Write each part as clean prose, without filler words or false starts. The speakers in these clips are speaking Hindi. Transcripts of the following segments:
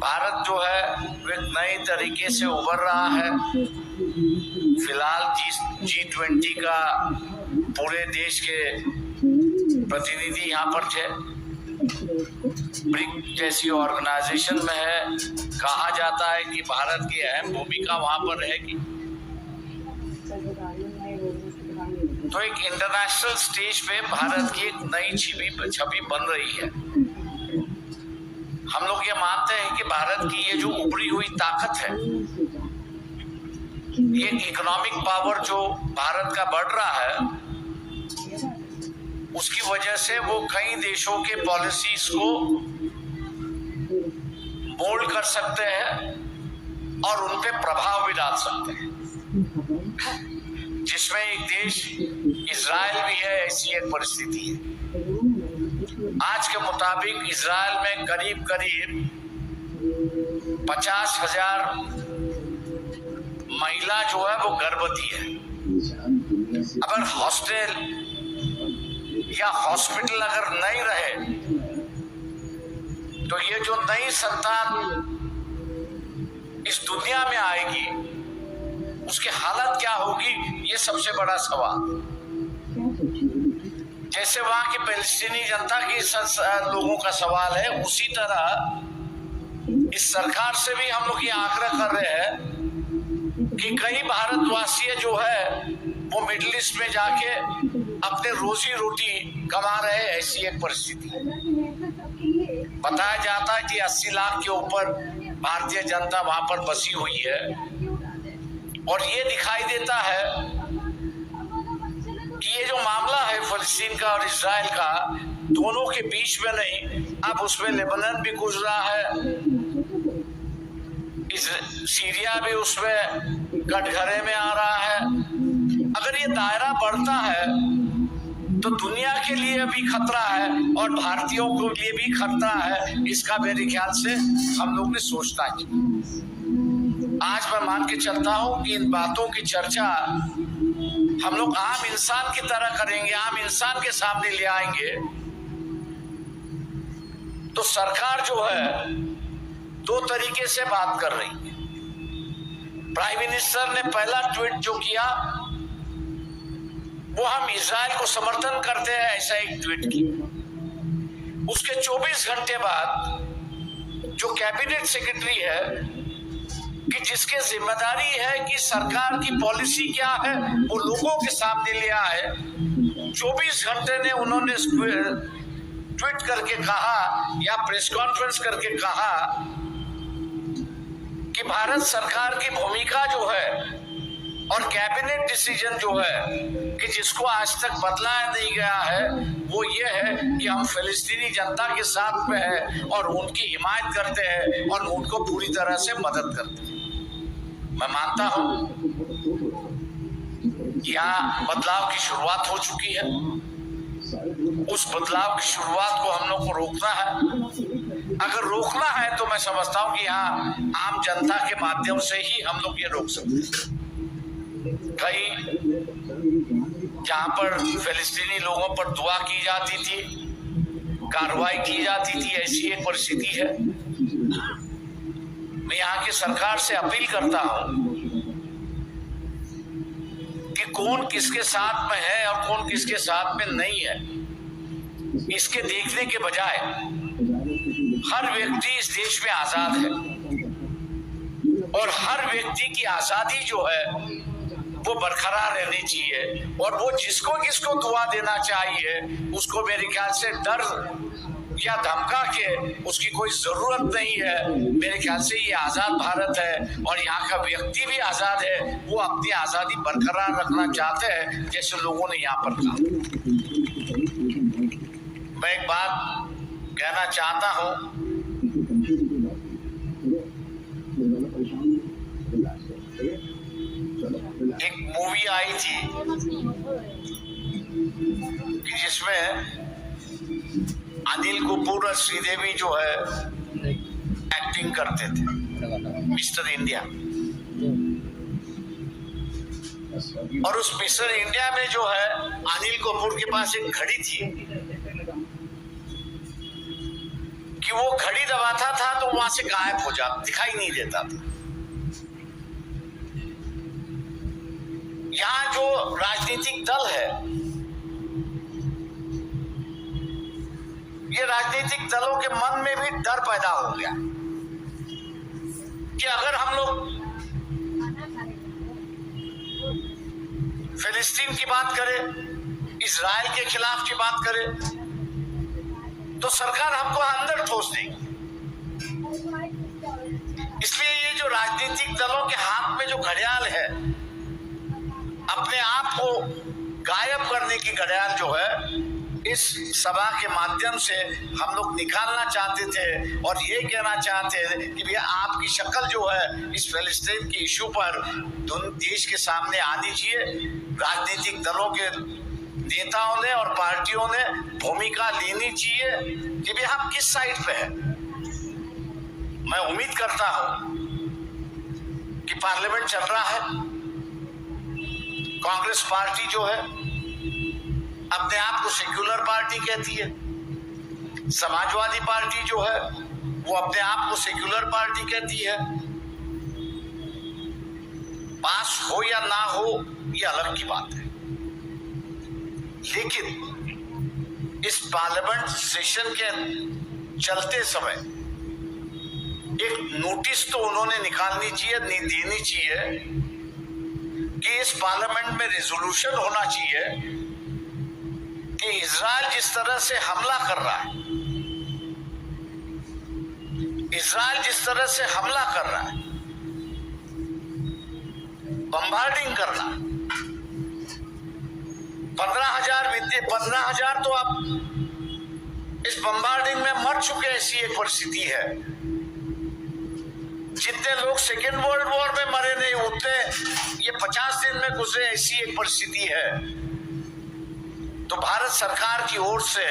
भारत जो है वो एक नए तरीके से उभर रहा है। फिलहाल G20 का पूरे देश के प्रतिनिधि यहाँ पर थे। ब्रिक्स जैसी ऑर्गेनाइजेशन में है, कहा जाता है कि भारत की अहम भूमिका वहां पर रहेगी। तो एक इंटरनेशनल स्टेज पे भारत की एक नई छवि बन रही है। हम लोग ये मानते हैं कि भारत की ये जो उभरी हुई ताकत है, ये इकोनॉमिक पावर जो भारत का बढ़ रहा है, उसकी वजह से वो कई देशों के पॉलिसीज को मोल्ड कर सकते हैं और उन पे प्रभाव भी डाल सकते हैं। जिसमें एक देश इजराइल भी है, ऐसी एक परिस्थिति है। आज के मुताबिक इजराइल में करीब 50,000 महिला जो है वो गर्भवती है। अगर हॉस्टल या हॉस्पिटल अगर नहीं रहे तो ये जो नई संतान इस दुनिया में आएगी उसकी हालत क्या होगी, ये सबसे बड़ा सवाल। जैसे वहां की पैलेस्टीनी जनता की लोगों का सवाल है, उसी तरह इस सरकार से भी हम लोग ये आग्रह कर रहे हैं कि कई भारतवासी जो है वो मिडिल ईस्ट में जाके अपने रोजी रोटी कमा रहे हैं, ऐसी एक परिस्थिति। बताया जाता है कि 80 लाख के ऊपर भारतीय जनता वहां पर बसी हुई है और ये दिखाई देता है कि ये जो मामला है फिलिस्तीन का और इजराइल का, दोनों के बीच में नहीं, अब उसमें लेबनान भी गुजरा है, सीरिया भी उसमें कटघरे में आ रहा है। अगर ये दायरा बढ़ता है तो दुनिया के लिए भी खतरा है और भारतीयों के लिए भी खतरा है। इसका मेरे ख्याल से हम लोग ने सोचना है। आज मैं मान के चलता हूं कि इन बातों की चर्चा हम लोग आम इंसान की तरह करेंगे, आम इंसान के सामने ले आएंगे, तो सरकार जो है दो तरीके से बात कर रही है। प्राइम मिनिस्टर ने पहला ट्वीट जो किया वो हम इजराइल को समर्थन करते हैं, ऐसा एक ट्वीट किया। उसके 24 घंटे बाद जो कैबिनेट सेक्रेटरी है कि जिसके जिम्मेदारी है कि सरकार की पॉलिसी क्या है वो लोगों के सामने ले आए, 24 घंटे ने उन्होंने ट्वीट करके कहा या प्रेस कॉन्फ्रेंस करके कहा कि भारत सरकार की भूमिका जो है और कैबिनेट डिसीजन जो है कि जिसको आज तक बदलाया नहीं गया है, वो ये है कि हम फिलिस्तीनी जनता के साथ में है और उनकी हिमायत करते हैं और उनको पूरी तरह से मदद करते हैं। मैं मानता हूं यहाँ बदलाव की शुरुआत हो चुकी है। उस बदलाव की शुरुआत को हम लोग को रोकना है। अगर रोकना है तो मैं समझता हूं कि यहाँ आम जनता के माध्यम से ही हम लोग ये रोक सकते हैं। कई जहां पर फिलिस्तीनी लोगों पर दुआ की जाती थी, कार्रवाई की जाती थी, ऐसी एक परिस्थिति है। मैं यहाँ की सरकार से अपील करता हूं कि कौन किसके साथ में है और कौन किसके साथ में नहीं है, इसके देखने के बजाय हर व्यक्ति इस देश में आजाद है और हर व्यक्ति की आजादी जो है वो बरकरार रहनी चाहिए और वो जिसको दुआ देना चाहिए उसको मेरे ख्याल से डर या धमका के उसकी कोई जरूरत नहीं है। मेरे ख्याल से ये आजाद भारत है और यहाँ का व्यक्ति भी आजाद है, वो अपनी आजादी बरकरार रखना चाहते हैं जैसे लोगों ने यहाँ पर कहा। मैं एक बात कहना चाहता हूँ, एक मूवी आई थी जिसमें अनिल कपूर और श्रीदेवी जो है एक्टिंग करते थे, मिस्टर इंडिया। और उस मिस्टर इंडिया में जो है अनिल कपूर के पास एक घड़ी थी कि वो घड़ी दबाता था तो वहां से गायब हो जाता, दिखाई नहीं देता था। यहाँ जो राजनीतिक दल है, ये राजनीतिक दलों के मन में भी डर पैदा हो गया कि अगर हम लोग फिलिस्तीन की बात करें, इजराइल के खिलाफ की बात करें, तो सरकार हमको अंदर ठोस देगी। इसलिए ये जो राजनीतिक दलों के हाथ में जो घड़ियाल है, अपने आप को गायब करने की घड़ियाल जो है, इस सभा के माध्यम से हम लोग निकालना चाहते थे और ये कहना चाहते थे कि भैया आपकी शक्ल जो है इस फिलिस्तीन के इशू पर देश के सामने आनी चाहिए। राजनीतिक दलों के नेताओं ने और पार्टियों ने भूमिका लेनी चाहिए कि भैया हम किस साइड पे हैं। मैं उम्मीद करता हूं कि पार्लियामेंट चल रहा है, कांग्रेस पार्टी जो है अपने आप को सेक्युलर पार्टी कहती है, समाजवादी पार्टी जो है वो अपने आप को सेक्युलर पार्टी कहती है। पास हो या ना हो ये अलग की बात है, लेकिन इस पार्लियामेंट सेशन के चलते समय एक नोटिस तो उन्होंने निकालनी चाहिए, देनी चाहिए कि इस पार्लियामेंट में रेजोल्यूशन होना चाहिए कि इजराइल जिस तरह से हमला कर रहा है, इजराइल जिस तरह से हमला कर रहा है, बम्बार्डिंग कर रहा है, 15,000 तो अब इस बम्बार्डिंग में मर चुके, ऐसी एक परिस्थिति है। जितने लोग सेकेंड वर्ल्ड वॉर में मरे नहीं, उतने ये 50 दिन में गुजरे, ऐसी एक परिस्थिति है। तो भारत सरकार की ओर से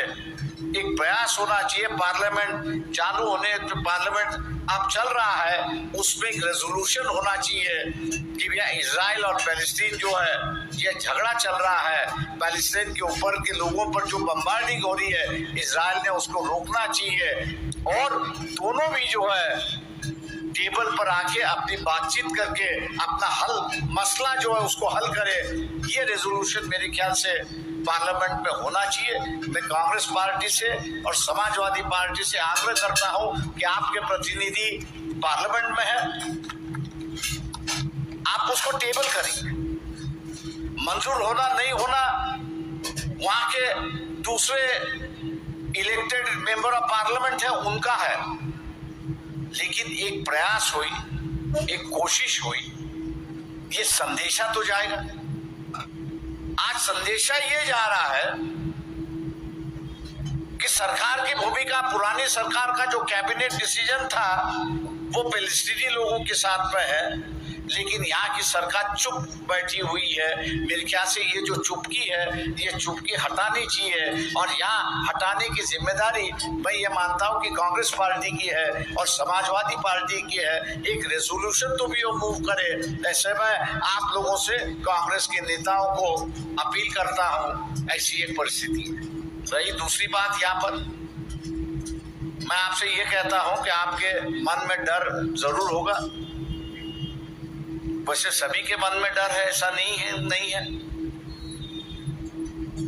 एक प्रयास होना चाहिए, पार्लियामेंट चालू होने, तो पार्लियामेंट अब चल रहा है, उसमें एक रेजोल्यूशन होना चाहिए कि भैया इजराइल और पैलेस्टीन जो है ये झगड़ा चल रहा है, पैलेस्टीन के ऊपर के लोगों पर जो बम्बार्डिंग हो रही है, इजराइल ने उसको रोकना चाहिए और दोनों भी जो है टेबल पर आके अपनी बातचीत करके अपना हल मसला जो है उसको हल करे। ये रेजोल्यूशन मेरे ख्याल से पार्लियामेंट में होना चाहिए। मैं कांग्रेस पार्टी से और समाजवादी पार्टी से आग्रह करता हूं कि आपके प्रतिनिधि पार्लियामेंट में है, आप उसको टेबल करेंगे। मंजूर होना नहीं होना वहां के दूसरे इलेक्टेड मेंबर ऑफ पार्लियामेंट है, उनका है, लेकिन एक प्रयास हुई, एक कोशिश हुई, ये संदेशा तो जाएगा। आज संदेशा ये जा रहा है कि सरकार की भूमिका, पुरानी सरकार का जो कैबिनेट डिसीजन था वो फिलिस्तीनी लोगों के साथ में है, लेकिन यहाँ की सरकार चुप बैठी हुई है। मेरे ख्याल से ये जो चुपकी है, ये चुपकी हटानी चाहिए और यहाँ हटाने की जिम्मेदारी मैं ये मानता हूँ कि कांग्रेस पार्टी की है और समाजवादी पार्टी की है। एक रेजोल्यूशन तो भी वो मूव करे। ऐसे में आप लोगों से, कांग्रेस के नेताओं को अपील करता हूँ, ऐसी एक परिस्थिति है। रही दूसरी बात, यहाँ पर मैं आपसे ये कहता हूँ कि आपके मन में डर जरूर होगा, वैसे सभी के मन में डर है, ऐसा नहीं है।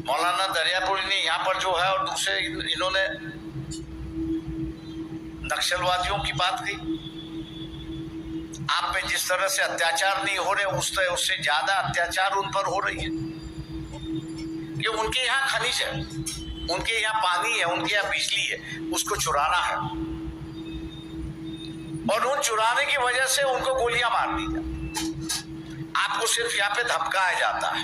मौलाना दरियापुरी ने यहाँ पर जो है और दूसरे इन्होंने नक्सलवादियों की बात कही। आप पे जिस तरह से अत्याचार नहीं हो रहे, उससे ज्यादा अत्याचार उन पर हो रही है कि उनके यहाँ खनिज है, उनके यहाँ पानी है, उनके यहाँ बिजली है, उसको चुराना है और उन चुराने की वजह से उनको गोलियां मार दी जाती। आपको सिर्फ यहाँ पे धमकाया जाता है।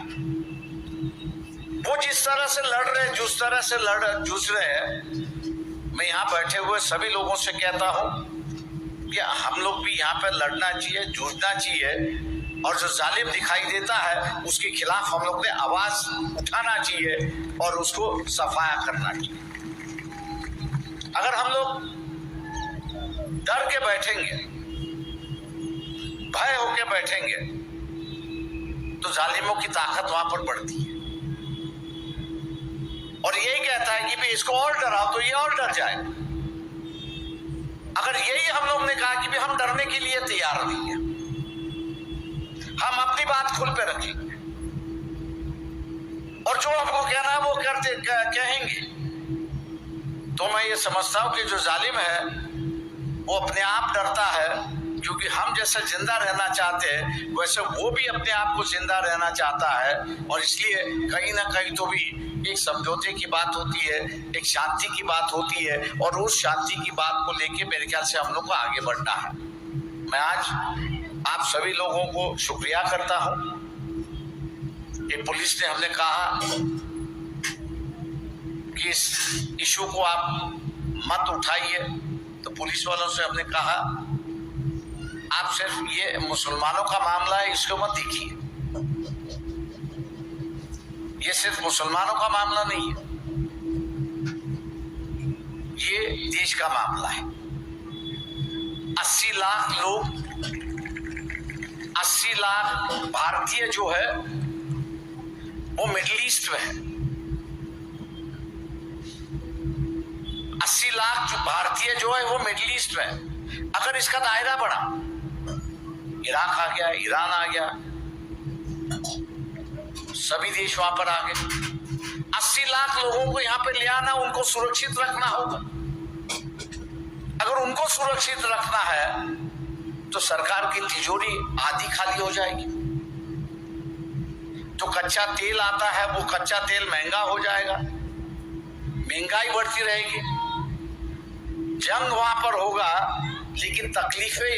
वो जिस तरह से लड़ रहे, जिस तरह से जूझ रहे हैं, मैं यहाँ बैठे हुए सभी लोगों से कहता हूँ कि हम लोग भी यहाँ पे लड़ना चाहिए, जूझना चाहिए और जो जालिम दिखाई देता है उसके खिलाफ हम लोग ने आवाज उठाना चाहिए और उसको सफाया करना चाहिए। अगर हम लोग डर के बैठेंगे, भय होके बैठेंगे, तो जालिमों की ताकत वहां पर बढ़ती है और यही कहता है कि भाई इसको और डराओ तो ये और डर जाएगा। अगर यही हम लोग ने कहा कि भी हम डरने के लिए तैयार नहीं है, हम अपनी बात खुल पे रखेंगे और जो हमको कहना है वो कहेंगे, तो मैं ये समझता हूं कि जो जालिम है वो अपने आप डरता है, क्योंकि हम जैसे जिंदा रहना चाहते हैं वैसे वो भी अपने आप को जिंदा रहना चाहता है। और इसलिए कहीं ना कहीं तो भी एक समझौते की बात होती है, एक शांति की बात होती है, और उस शांति की बात को लेके मेरे ख्याल से हम लोग को आगे बढ़ना है। मैं आज आप सभी लोगों को शुक्रिया करता हूं कि पुलिस ने हमने कहा कि इस इशू को आप मत उठाइए, तो पुलिस वालों से हमने कहा आप सिर्फ ये मुसलमानों का मामला है इसको मत देखिए, ये सिर्फ मुसलमानों का मामला नहीं है, ये देश का मामला है। 80 लाख लोग, 80 लाख भारतीय जो है वो मिडिल ईस्ट में है। 80 लाख जो भारतीय जो है वो मिडिल ईस्ट में है। अगर इसका दायरा बढ़ा, इराक आ गया, ईरान आ गया, सभी देश वहां पर आ गए। 80 लाख लोगों को यहाँ पे ले आना, उनको सुरक्षित रखना होगा। अगर उनको सुरक्षित रखना है तो सरकार की तिजोरी आधी खाली हो जाएगी। जो कच्चा तेल आता है वो कच्चा तेल महंगा हो जाएगा, महंगाई बढ़ती रहेगी, जंग वहां पर होगा, लेकिन तकलीफें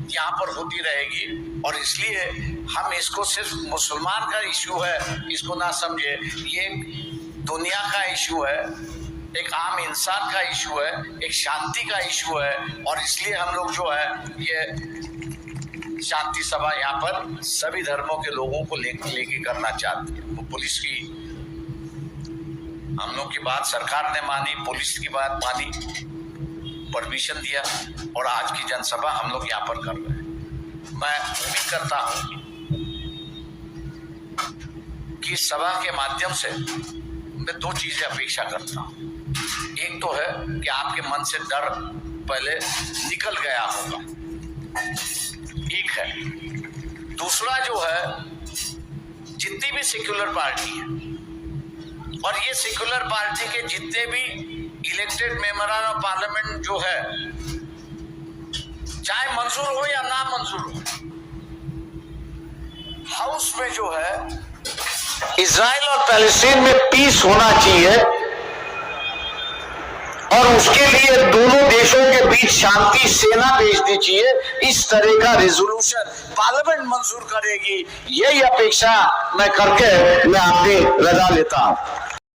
यहाँ पर होती रहेगी। और इसलिए हम इसको सिर्फ मुसलमान का इशू है इसको ना समझे, ये दुनिया का इशू है, एक आम इंसान का इशू है, एक शांति का इशू है। और इसलिए हम लोग जो है ये शांति सभा यहाँ पर सभी धर्मों के लोगों को लेके करना चाहते हैं। वो पुलिस की हम लोग की बात सरकार ने मानी, पुलिस की बात मानी, परमिशन दिया, और आज की जनसभा हम लोग यहाँ पर कर रहे हैं। मैं उम्मीद करता हूँ कि सभा के माध्यम से मैं 2 चीजें अपेक्षा करता हूँ। एक तो है कि आपके मन से डर पहले निकल गया होगा, एक है। दूसरा जो है, जितनी भी सेक्युलर पार्टी है और ये सेक्युलर पार्टी के जितने भी इलेक्टेड मेंबर ऑफ पार्लियामेंट जो है, चाहे मंजूर हो या ना मंजूर हो, हाउस में जो है इजराइल और पैलेस्टीन में पीस होना चाहिए, और उसके लिए दोनों देशों के बीच शांति सेना भेजनी चाहिए। इस तरह का रेजोल्यूशन पार्लियामेंट मंजूर करेगी, यही अपेक्षा मैं करके मैं अपनी रजा लेता हूं।